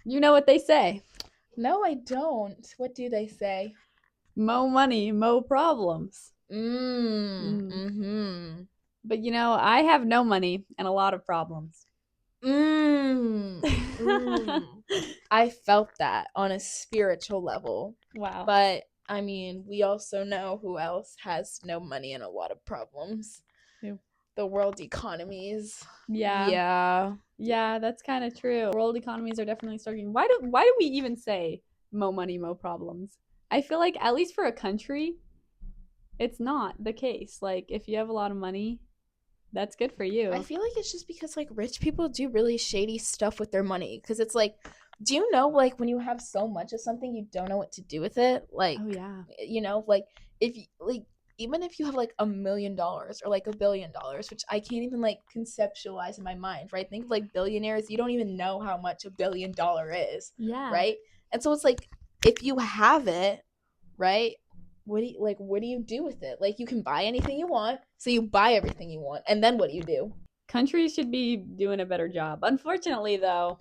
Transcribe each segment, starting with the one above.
You know what they say. No, I don't. What do they say? Mo money, mo problems. Mmm. Mm. Mm-hmm. But I have no money and a lot of problems. Mmm. Mmm. I felt that on a spiritual level. Wow. But I mean, we also know who else has no money and a lot of problems. Who? The world economies. Yeah. Yeah. Yeah, that's kind of true. World economies are definitely struggling. Why do we even say mo money, mo problems? I feel like at least for a country, it's not the case. Like if you have a lot of money, that's good for I you. feel like it's just because like rich people do really shady stuff with their money. Because it's like, do you know like when you have so much of something, you don't know what to do with it? Like, Oh yeah. like if you like even if you have like $1 million or like $1 billion, which I can't even like conceptualize in my mind, right? Think of like billionaires, you don't even know how much $1 billion is, Yeah. right? And so it's like if you have it, right? What do you do with it? Like you can buy anything you want, so you buy everything you want, and then what do you do? Countries should be doing a better job. Unfortunately, though,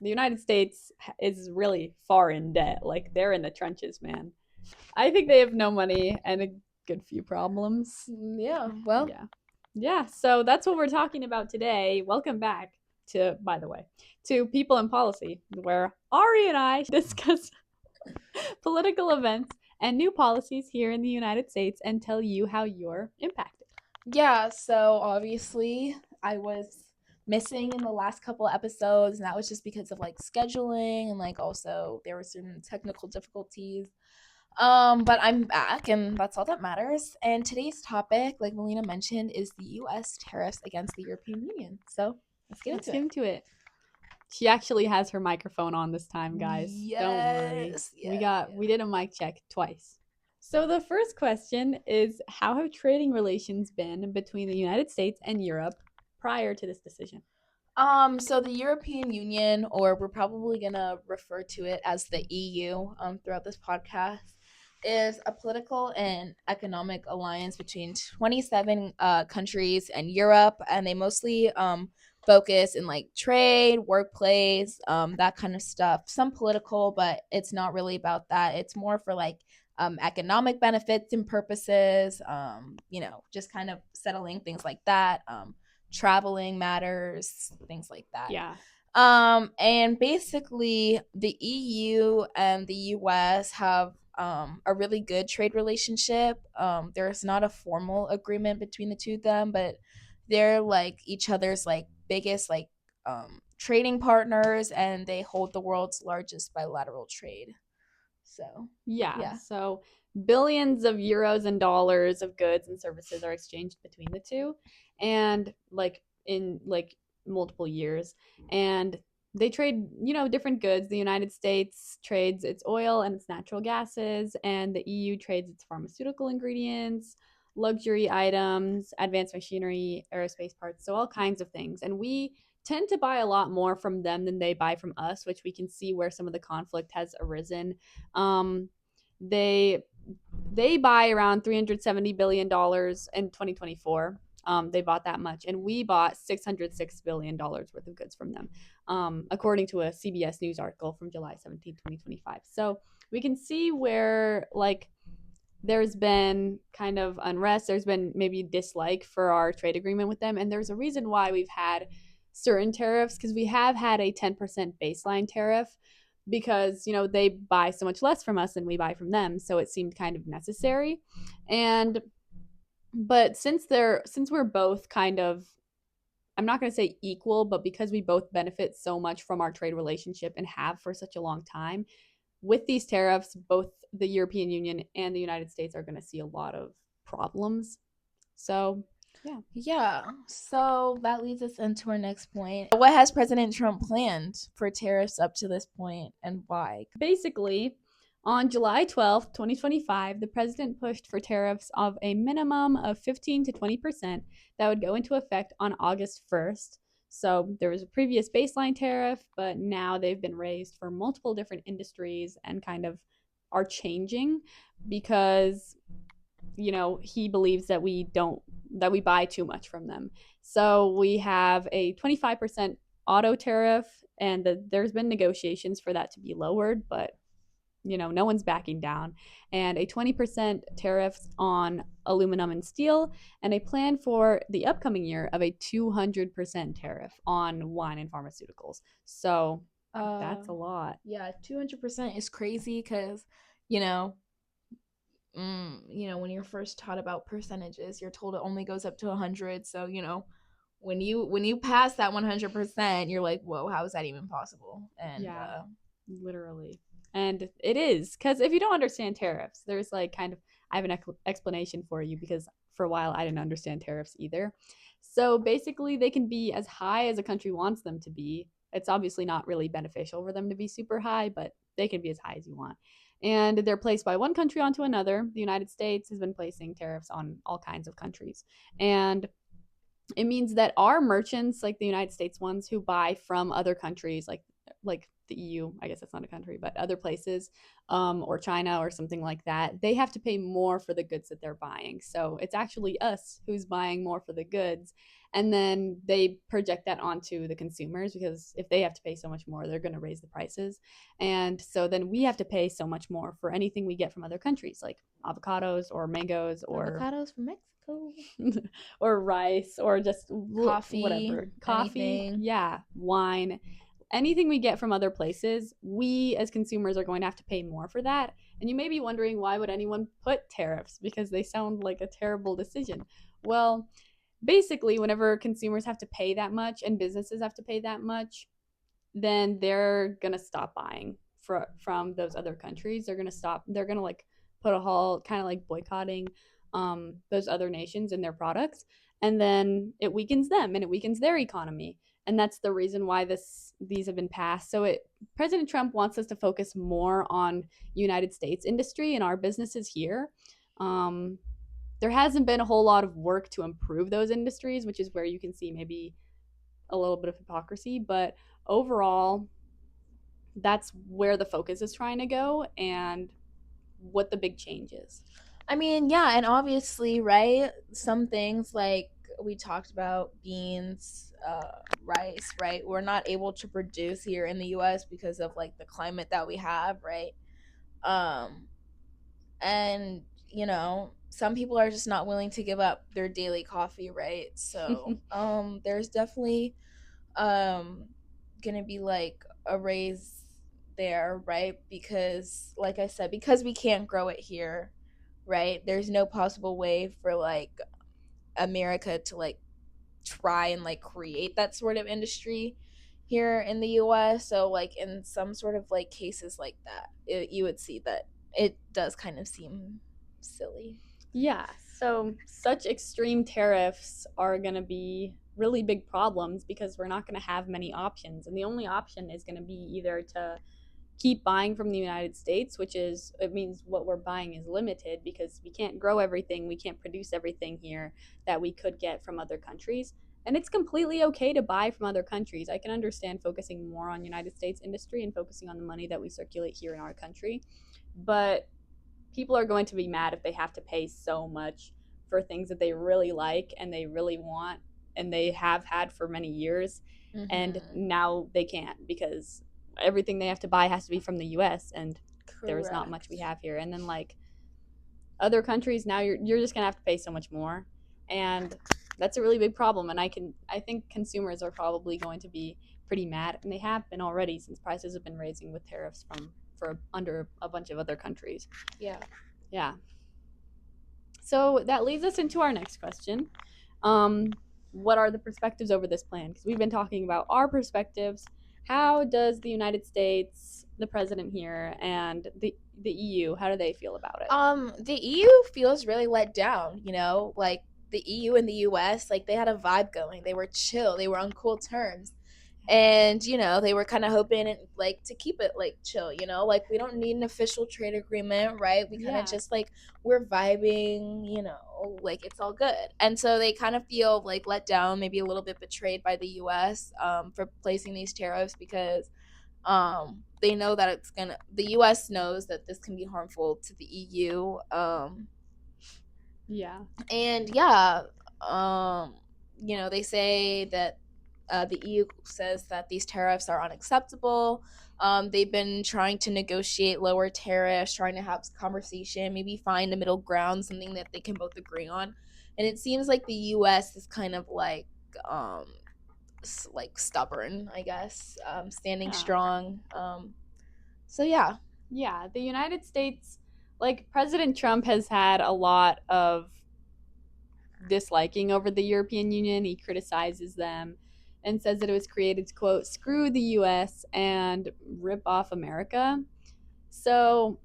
the United States is really far in debt. Like they're in the trenches, man. I think they have no money and a good few problems. Yeah, well, Yeah. Yeah, so that's what we're talking about today. Welcome back to, by the way, to People and Policy, where Ari and I discuss political events and new policies here in the United States and tell you how you're impacted. yeah, so obviously I was missing in the last couple of episodes, and that was just because of like scheduling and like also there were certain technical difficulties. But I'm back and that's all that matters. And today's topic, like Melina mentioned, is the US tariffs against the European Union. So let's get Let's into get it. into it. She actually has her microphone on this time, guys. Don't worry. Yes, We yes, got yes. we did a mic check twice. So the first question is how have trading relations been between the United States and Europe prior to this decision? So the European Union, or we're probably gonna refer to it as the EU, throughout this podcast, is a political and economic alliance between 27 countries and Europe, and they mostly focus in like trade, workplace, that kind of stuff. Some political, but it's not really about that. It's more for like economic benefits and purposes. Just kind of settling things like that. Traveling matters, things like that. Yeah. And basically, the EU and the US have a really good trade relationship. There's not a formal agreement between the two of them, but they're like each other's like biggest like trading partners, and they hold the world's largest bilateral trade. So, Yeah. yeah. So billions of euros and dollars of goods and services are exchanged between the two and like in like multiple years and they trade, different goods. The United States trades its oil and its natural gases and the EU trades its pharmaceutical ingredients, luxury items, advanced machinery, aerospace parts, so all kinds of things. And we tend to buy a lot more from them than they buy from us, which we can see where some of the conflict has arisen. um, they they buy around $370 billion in 2024. They bought that much, and we bought $606 billion worth of goods from them, according to a CBS News article from July 17, 2025. So we can see where like there's been kind of unrest. There's been maybe dislike for our trade agreement with them, and there's a reason why we've had certain tariffs because we have had a 10% baseline tariff because they buy so much less from us than we buy from them, so it seemed kind of necessary. And but since we're both kind of, I'm not going to say equal, but because we both benefit so much from our trade relationship and have for such a long time, with these tariffs both the European Union and the United States are going to see a lot of problems. So yeah. Yeah, so that leads us into our next point. What has President Trump planned for tariffs up to this point and why? Basically, on July 12th, 2025, the president pushed for tariffs of a minimum of 15 to 20% that would go into effect on August 1st. So there was a previous baseline tariff, but now they've been raised for multiple different industries and kind of are changing because he believes that we buy too much from them. So we have a 25% auto tariff, and there's been negotiations for that to be lowered, but no one's backing down, and a 20% tariff on aluminum and steel, and a plan for the upcoming year of a 200% tariff on wine and pharmaceuticals. So Uh, that's a lot. yeah, 200% is crazy because, you know, when you're first taught about percentages, you're told it only goes up to 100. So, when you pass that 100%, you're like, whoa, how is that even possible? And Yeah, literally. And it is, because if you don't understand tariffs, there's like kind of, I have an explanation for you, because for a while I didn't understand tariffs either. So basically, they can be as high as a country wants them to be. It's obviously not really beneficial for them to be super high, but they can be as high as you want. And they're placed by one country onto another. The United States has been placing tariffs on all kinds of countries. And it means that our merchants, like the United States ones who buy from other countries, like the EU, I guess that's not a country, but other places, or China or something like that, they have to pay more for the goods that they're buying. So it's actually us who's buying more for the goods. And then they project that onto the consumers, because if they have to pay so much more, they're going to raise the prices. And so then we have to pay so much more for anything we get from other countries, like avocados or mangoes or avocados from Mexico, or rice or just coffee, whatever. Coffee, anything. yeah, wine, anything we get from other places, we as consumers are going to have to pay more for that. And you may be wondering, why would anyone put tariffs? Because they sound like a terrible decision. Well, basically, whenever consumers have to pay that much and businesses have to pay that much, then they're gonna stop buying from those other countries. They're gonna stop. They're gonna like put a halt, kind of like boycotting those other nations and their products, and then it weakens them and it weakens their economy. And that's the reason why these have been passed. So President Trump wants us to focus more on United States industry and our businesses here. Um, there hasn't been a whole lot of work to improve those industries, which is where you can see maybe a little bit of hypocrisy, but overall, that's where the focus is trying to go and what the big change is. I mean, yeah, and obviously, right? Some things like we talked about beans, rice, right? We're not able to produce here in the U.S. because of like the climate that we have, right? Um, and some people are just not willing to give up their daily coffee, right? So, there's definitely um gonna be like a raise there, right? Because like I said, because we can't grow it here, right? There's no possible way for like America to like try and like create that sort of industry here in the US. So like in some sort of like cases like that, you would see that it does kind of seem silly. Yeah, so such extreme tariffs are going to be really big problems, because we're not going to have many options. And the only option is going to be either to keep buying from the United States, which is, it means what we're buying is limited because we can't grow everything, we can't produce everything here that we could get from other countries. And it's completely okay to buy from other countries. I can understand focusing more on United States industry and focusing on the money that we circulate here in our country. But people are going to be mad if they have to pay so much for things that they really like and they really want and they have had for many years, and Mm-hmm. now they can't, because everything they have to buy has to be from the US, and there's not much we Correct. have here. And then like other countries, now you're just going to have to pay so much more, and that's a really big problem. And I think consumers are probably going to be pretty mad, and they have been already, since prices have been raising with tariffs from for under a bunch of other countries. Yeah. Yeah. So that leads us into our next question. Um, what are the perspectives over this plan? Because we've been talking about our perspectives. How does the United States, the president here, and the EU, how do they feel about it? The EU feels really let down, like the EU and the US, like they had a vibe going. They were chill, they were on cool terms. And they were kind of hoping like to keep it like chill, like we don't need an official trade agreement, right? We kind of Yeah. just like we're vibing, like it's all good. And so they kind of feel like let down, maybe a little bit betrayed by the US for placing these tariffs, because they know that the US knows that this can be harmful to the EU. Yeah. And yeah, they say that the EU says that these tariffs are unacceptable. They've been trying to negotiate lower tariffs, trying to have conversation, maybe find a middle ground, something that they can both agree on. And it seems like the U.S. is kind of um, like stubborn, I guess, standing Yeah. strong. So yeah. Yeah, the United States, like President Trump has had a lot of disliking over the European Union. He criticizes them and says that it was created to, quote, screw the US and rip off America. So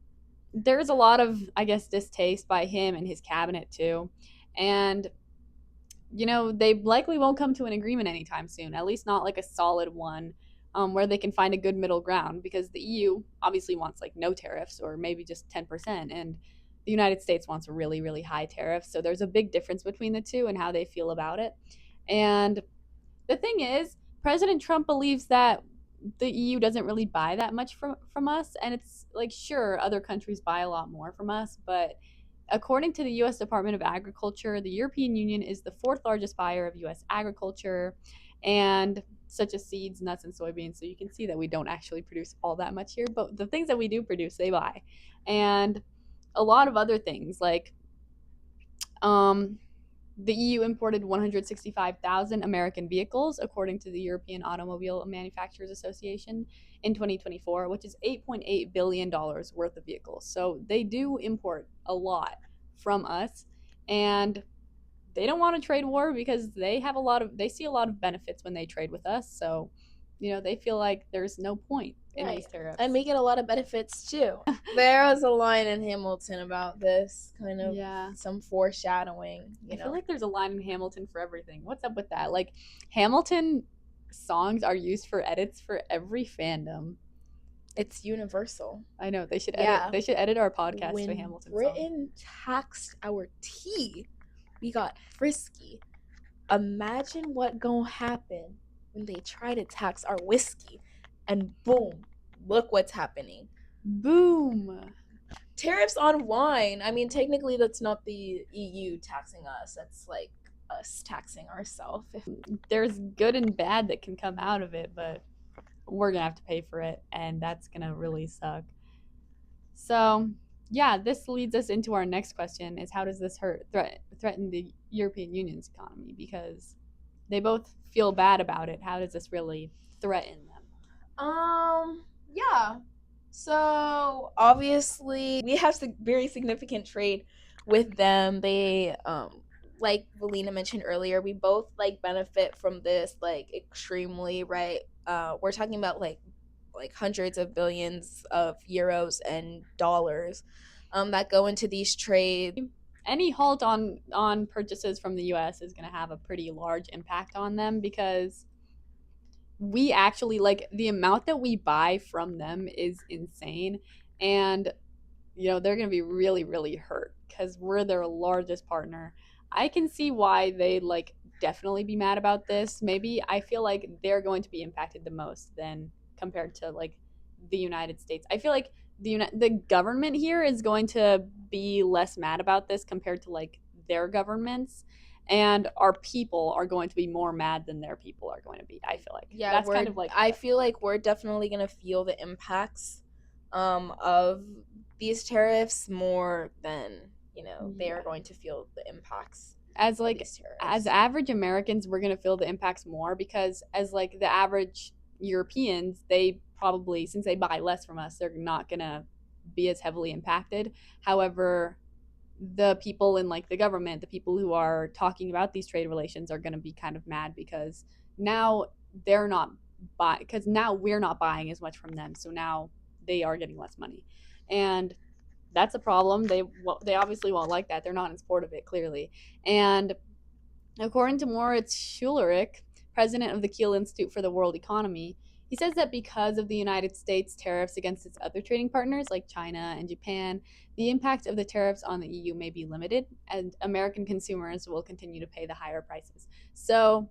there's a lot of, I guess, distaste by him and his cabinet too. And they likely won't come to an agreement anytime soon, at least not like a solid one, where they can find a good middle ground, because the EU obviously wants like no tariffs or maybe just 10%. And the United States wants really, really high tariffs. So there's a big difference between the two and how they feel about it. And the thing is, President Trump believes that the EU doesn't really buy that much from us. And it's like, sure, other countries buy a lot more from us, but according to the U.S. Department of Agriculture, the European Union is the fourth largest buyer of U.S. agriculture, and such as seeds, nuts, and soybeans. So you can see that we don't actually produce all that much here, but the things that we do produce, they buy. And a lot of other things, like the EU imported 165,000 American vehicles, according to the European Automobile Manufacturers Association, in 2024, which is $8.8 billion worth of vehicles. So they do import a lot from us, and they don't want a trade war because they see a lot of benefits when they trade with us. So, they feel like there's no point in these tariffs. And we get a lot of benefits too. There was a line in Hamilton about this, kind of some foreshadowing. I feel like there's a line in Hamilton for everything. What's up with that? Like, Hamilton songs are used for edits for every fandom. It's universal. I know, they should edit. They should edit our podcast when to a Hamilton song. Britain taxed our tea, we got frisky. Imagine what gonna happen when they try to tax our whiskey, and boom, look what's happening. Boom. Tariffs on wine. I mean, technically that's not the EU taxing us. That's like us taxing ourselves. There's good and bad that can come out of it, but we're gonna have to pay for it, and that's gonna really suck. So yeah, this leads us into our next question: is how does this threaten the European Union's economy? Because they both feel bad about it. How does this really threaten them? Yeah. So obviously we have very significant trade with them. They like Valina mentioned earlier, we both like benefit from this like extremely, right? We're talking about like hundreds of billions of euros and dollars that go into these trades. Any halt on purchases from the US is going to have a pretty large impact on them, because we actually, like, the amount that we buy from them is insane, and they're going to be really, really hurt because we're their largest partner. I can see why they like definitely be mad about this. Maybe I feel like they're going to be impacted the most than compared to like the United States. I feel like the government here is going to be less mad about this compared to like their governments, and our people are going to be more mad than their people are going to be. I feel like that's kind of like, I feel like we're definitely going to feel the impacts of these tariffs more than they are going to feel the impacts. As like as average Americans, we're going to feel the impacts more, because as like the average Europeans, they probably, since they buy less from us, they're not going to be as heavily impacted. However, the people in like the government, the people who are talking about these trade relations, are going to be kind of mad because now they're not because now we're not buying as much from them, so now they are getting less money, and that's a problem. They obviously won't like that. They're not in support of it, clearly. And according to Moritz Schullerich, president of the Kiel Institute for the World Economy, he says that because of the United States tariffs against its other trading partners like China and Japan, the impact of the tariffs on the EU may be limited, and American consumers will continue to pay the higher prices. So,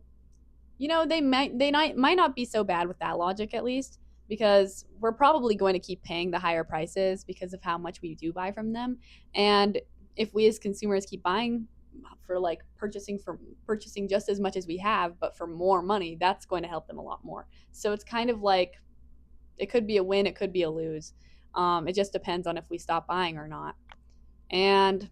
they might not be so bad with that logic, at least, because we're probably going to keep paying the higher prices because of how much we do buy from them. And if we as consumers keep buying like purchasing just as much as we have, but for more money, that's going to help them a lot more. So it's kind of like it could be a win, it could be a lose. It just depends on if we stop buying or not. And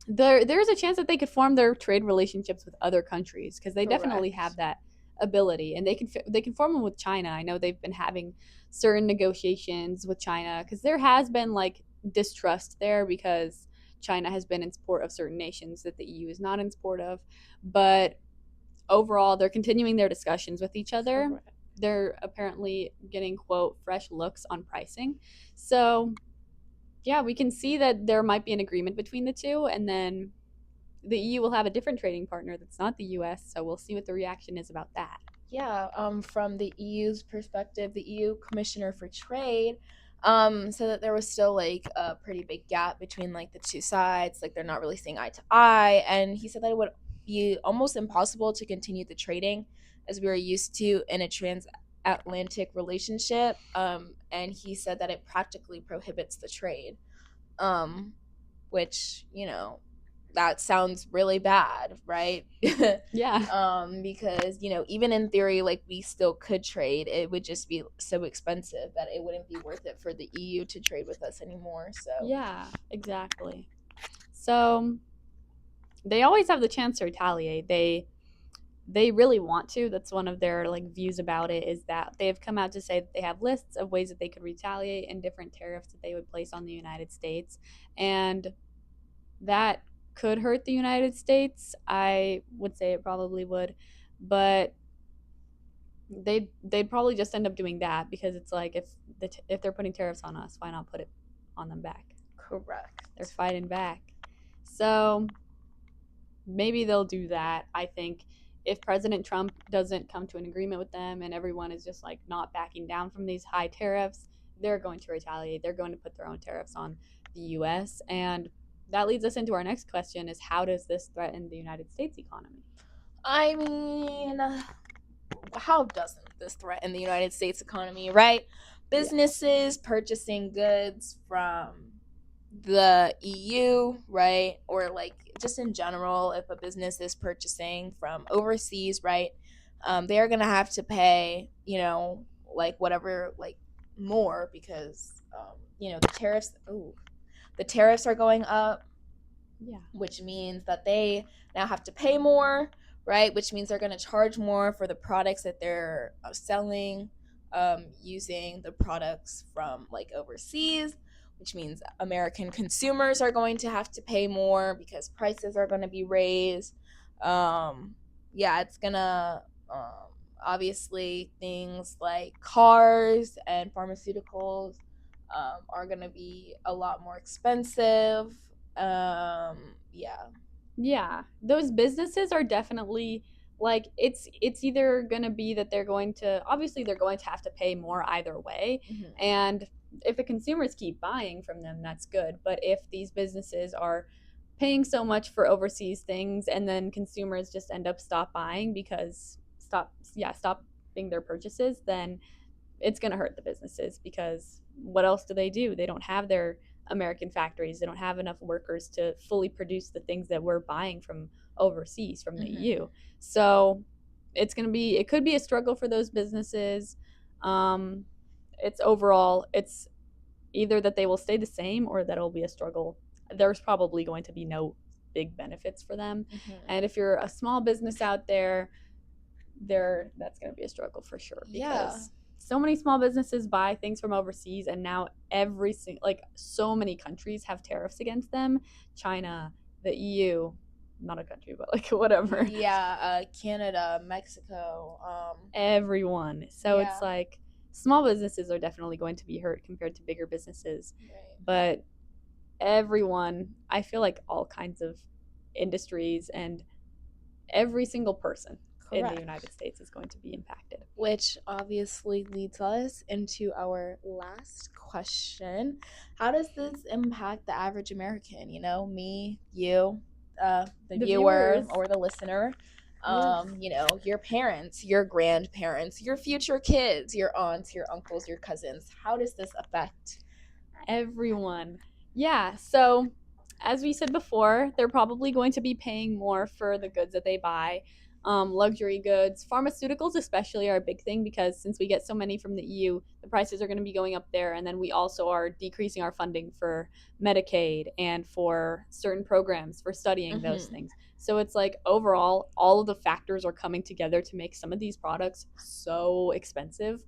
there's a chance that they could form their trade relationships with other countries because they definitely Correct. have that ability, and they can form them with China. I know they've been having certain negotiations with China because there has been like distrust there because China has been in support of certain nations that the EU is not in support of, but overall they're continuing their discussions with each other. Correct. They're apparently getting quote fresh looks on pricing. So yeah, we can see that there might be an agreement between the two, and then the EU will have a different trading partner that's not the US, so we'll see what the reaction is about that. Yeah, from the EU's perspective, the EU Commissioner for Trade said that there was still like a pretty big gap between like the two sides, like they're not really seeing eye to eye, and he said that it would be almost impossible to continue the trading as we were used to in a transatlantic relationship. And he said that it practically prohibits the trade, um, which that sounds really bad, right? Yeah. Because even in theory, like we still could trade. It would just be so expensive that it wouldn't be worth it for the EU to trade with us anymore. So Yeah, exactly. So they always have the chance to retaliate. They really want to. That's one of their like views about it, is that they have come out to say that they have lists of ways that they could retaliate and different tariffs that they would place on the United States. And that could hurt the United States. I would say it probably would, but they'd probably just end up doing that because it's like if they're putting tariffs on us, why not put it on them back? correct. They're fighting back. So maybe they'll do that. I think if President Trump doesn't come to an agreement with them and everyone is just like not backing down from these high tariffs, they're going to retaliate. They're going to put their own tariffs on the US. And that leads us into our next question, is how does this threaten the United States economy? I mean, how doesn't this threaten the United States economy, right? Yeah. Businesses purchasing goods from the EU, right? Or like just in general, if a business is purchasing from overseas, right? They are gonna have to pay, like whatever, like more because the tariffs. Ooh, the tariffs are going up, Yeah. which means that they now have to pay more, right? Which means they're going to charge more for the products that they're selling, using the products from like overseas, which means American consumers are going to have to pay more because prices are going to be raised. Yeah, it's going to, obviously, things like cars and pharmaceuticals are going to be a lot more expensive. Yeah. Yeah, those businesses are definitely like it's either going to be that they're going to have to pay more either way. Mm-hmm. And if the consumers keep buying from them, that's good. But if these businesses are paying so much for overseas things and then consumers just end up stopping their purchases, then it's going to hurt the businesses because what else do? They don't have their American factories. They don't have enough workers to fully produce the things that we're buying from overseas from the EU. So it could be a struggle for those businesses. It's either that they will stay the same or that it'll be a struggle. There's probably going to be no big benefits for them. And if you're a small business out there, that's going to be a struggle for sure because so many small businesses buy things from overseas, and now so many countries have tariffs against them. China, the EU, not a country, but like whatever. Canada, Mexico, Everyone. So it's like small businesses are definitely going to be hurt compared to bigger businesses. right. But everyone, I feel like all kinds of industries and every single person in the United States is going to be impacted. Which obviously leads us into our last question. How does this impact the average American? Me, you, the viewer viewers. or the listener. Yes. Your parents, your grandparents, your future kids, your aunts, your uncles, your cousins. How does this affect Everyone? Yeah, so as we said before, they're probably going to be paying more for the goods that they buy. Luxury goods, pharmaceuticals especially are a big thing because since we get so many from the EU, the prices are going to be going up there. And then we also are decreasing our funding for Medicaid and for certain programs for studying those things. So it's like overall, all of the factors are coming together to make some of these products so expensive.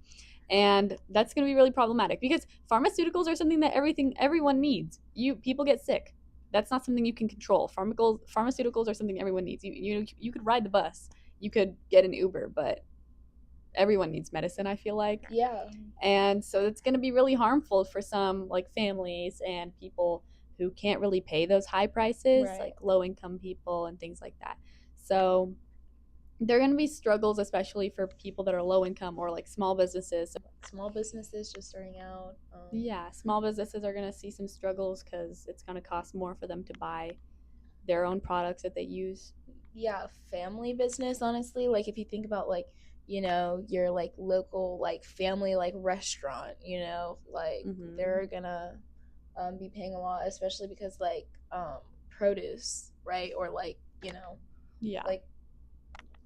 And that's going to be really problematic because pharmaceuticals are something that everyone needs. People get sick. That's not something you can control. Pharmaceuticals are something everyone needs. You could ride the bus, you could get an Uber, but everyone needs medicine, I feel like. Yeah. And so it's going to be really harmful for some like families and people who can't really pay those high prices, Right. like low income people and things like that. So there are going to be struggles, especially for people that are low income or like small businesses. Small businesses just starting out. Yeah, small businesses are going to see some struggles because it's going to cost more for them to buy their own products that they use. Yeah, family business, honestly. Like, if you think about, like, you know, your, like, local, like, family, like, restaurant, you know, like, they're gonna be paying a lot, especially because, like, produce, right? Or, like, you know, Yeah. like,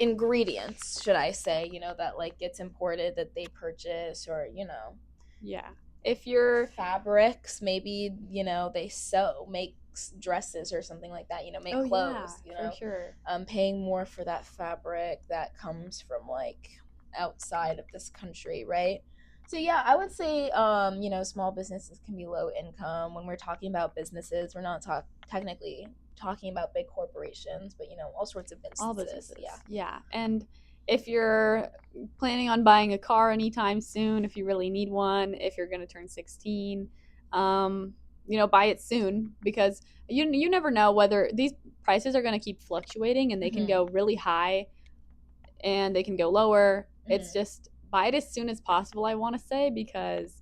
ingredients, should I say, you know, that like gets imported that they purchase, or you know, Yeah. If you're fabrics, maybe, you know, they make dresses or something like that, you know, make clothes, you know, for sure. Paying more for that fabric that comes from like outside of this country, right? So yeah, I would say you know, small businesses can be low income. When we're talking about businesses, we're not technically talking about big corporations, but you know, all sorts of businesses. All businesses. Yeah. Yeah. And if you're planning on buying a car anytime soon, if you really need one, if you're going to turn 16, you know, buy it soon because you never know whether these prices are going to keep fluctuating and they can go really high and they can go lower. It's just buy it as soon as possible, I want to say, because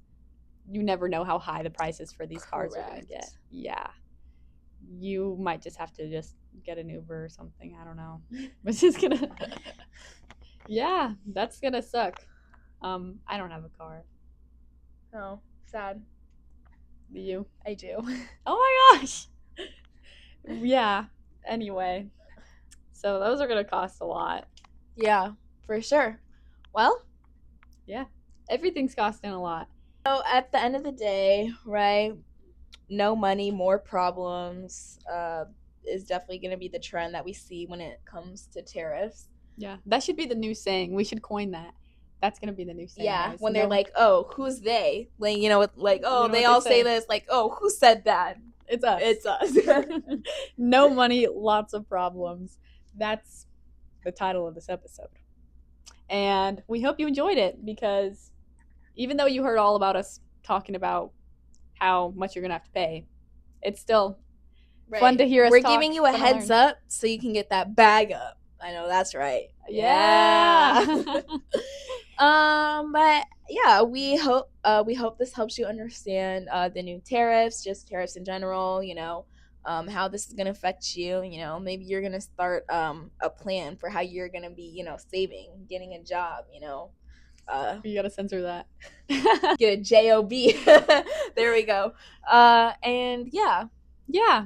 you never know how high the prices for these cars are going to get. Yeah. You might just have to just get an Uber or something. I don't know. Which is going to... Yeah, that's going to suck. I don't have a car. Oh, sad. Do you? I do. Oh my gosh. Yeah. Anyway. So those are going to cost a lot. Yeah, for sure. Well, yeah. Everything's costing a lot. So at the end of the day, right, no money, more problems is definitely going to be the trend that we see when it comes to tariffs. Yeah, that should be the new saying. We should coin that. That's going to be the new saying. Yeah, guys. When they're like, oh, who's they? Like, you know, like, oh, you know, they all say this. Like, oh, who said that? It's us. It's us. No money, lots of problems. That's the title of this episode. And we hope you enjoyed it because even though you heard all about us talking about how much you're going to have to pay, it's still fun to hear us We're talk. Giving you a heads up so you can get that bag up. I know that's right. Yeah. But yeah, we hope this helps you understand the new tariffs, just tariffs in general, you know, how this is going to affect you. You know, maybe you're going to start a plan for how you're going to be, you know, saving, getting a job, you know. You gotta censor that. Get a job. There we go. And yeah.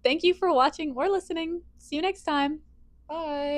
Thank you for watching or listening. See you next time. Bye.